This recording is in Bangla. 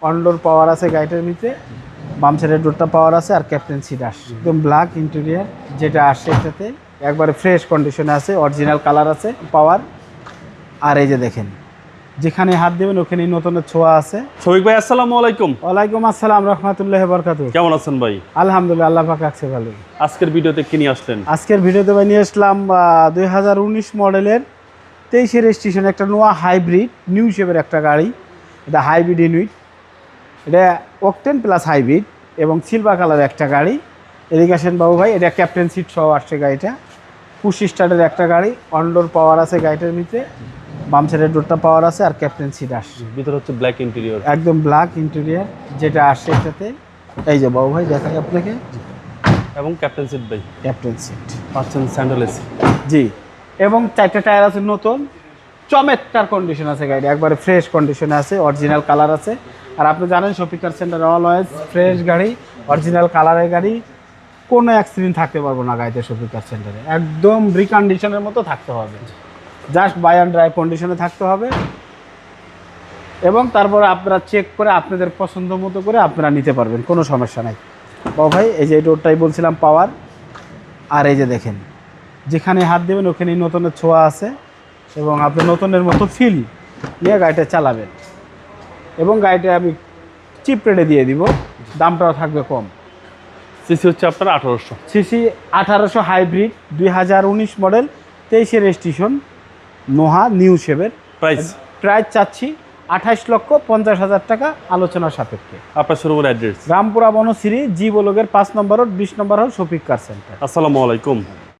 অনডোর পাওয়ার আছে গাড়িটার ভিতরে, বাম সাইডের ডোরটা পাওয়ার আছে, আর ক্যাপ্টেন সিট আসছে একদম ব্ল্যাক ইন্টেরিয়ার যেটা আসছে এটাতে একবারে ফ্রেশ কন্ডিশনে আছে, অরিজিনাল কালার আছে পাওয়ার। আর এই যে দেখেন, যেখানে হাত দেবেন ওখানেই নতুনের ছোঁয়া আছে। শফিক ভাই আসসালামু আলাইকুম। ওয়ালাইকুম আসসালাম রহমতুল্লাহি বারাকাতুহু। কেমন আছেন ভাই? আলহামদুলিল্লাহ, আল্লাহ পাক রাখছে ভালো। আজকের ভিডিওতে কি নিয়ে আসলেন? আজকের ভিডিওতে ভাই নিয়ে আসলাম 2019 মডেলের 23 রেজিস্ট্রেশন একটা নোয়া হাইব্রিড নিউ শেপের একটা গাড়ি। এটা হাইব্রিড ইউনিট, এটা অকটেন প্লাস হাইব্রিড এবং সিলভার কালারের একটা গাড়ি। এদিকে আসেন বাবু ভাই, এটা ক্যাপ্টেন সিট সহ আসছে গাড়িটা। পুশ স্টার্টের একটা গাড়ি, অনডোর পাওয়ার আছে গাড়িটার ভিতরে, বাম সাইডের ডোরটা পাওয়ার আছে, আর ক্যাপ্টেন সিট আসছে ভিতরে হচ্ছে ব্ল্যাক ইন্টেরিয়র, একদম ব্ল্যাক ইন্টেরিয়ার যেটা আসছে এটাতে। এই যে বাবু ভাই দেখাই আপনাকে, এবং ক্যাপ্টেন সিট ভাই ক্যাপ্টেন সিট পাচ্ছেন স্যান্ডেল এসি। জি, এবং 4টা টায়ার আছে নতুন, চমৎকার কন্ডিশন আছে গাড়ি, একবারে ফ্রেশ কন্ডিশনে আছে, অরিজিনাল কালার আছে। আর আপনি জানেন শফিক কার সেন্টার অলওয়েজ ফ্রেশ গাড়ি, অরিজিনাল কালারের গাড়ি, কোনো অ্যাক্সিডেন্ট থাকতে পারবো না গাড়িতে শফিক কার সেন্টারে, একদম রিকন্ডিশনের মতো থাকতে হবে, জাস্ট বাই অ্যান্ড ড্রাইভ কন্ডিশনে থাকতে হবে। এবং তারপরে আপনারা চেক করে আপনাদের পছন্দ মতো করে আপনারা নিতে পারবেন, কোনো সমস্যা নাই। বাবু ভাই এই যে এই ডোরটাই বলছিলাম পাওয়ার। আর এই যে দেখেন, যেখানে হাত দেবেন ওখানেই নতুনের ছোঁয়া আছে, এবং আপনি নতুনের মতো ফিল নিয়ে গাড়িটা চালাবেন। এবং গাড়িটা আমি চিপ রেটে দিয়ে দিব, দামটাও থাকবে কম। সিসি হচ্ছে আপনার 1800। CC 1800 hybrid 2019 model 23 registration Noha new শেপের। প্রাইস চাচ্ছি 28,50,000 টাকা, আলোচনার সাপেক্ষে। আপনার শোরুমের অ্যাড্রেস? রামপুরা বনশ্রী জি ব্লকের 5 নম্বর রোড 20 নম্বর হল শফিক কার সেন্টার। আসসালামু আলাইকুম।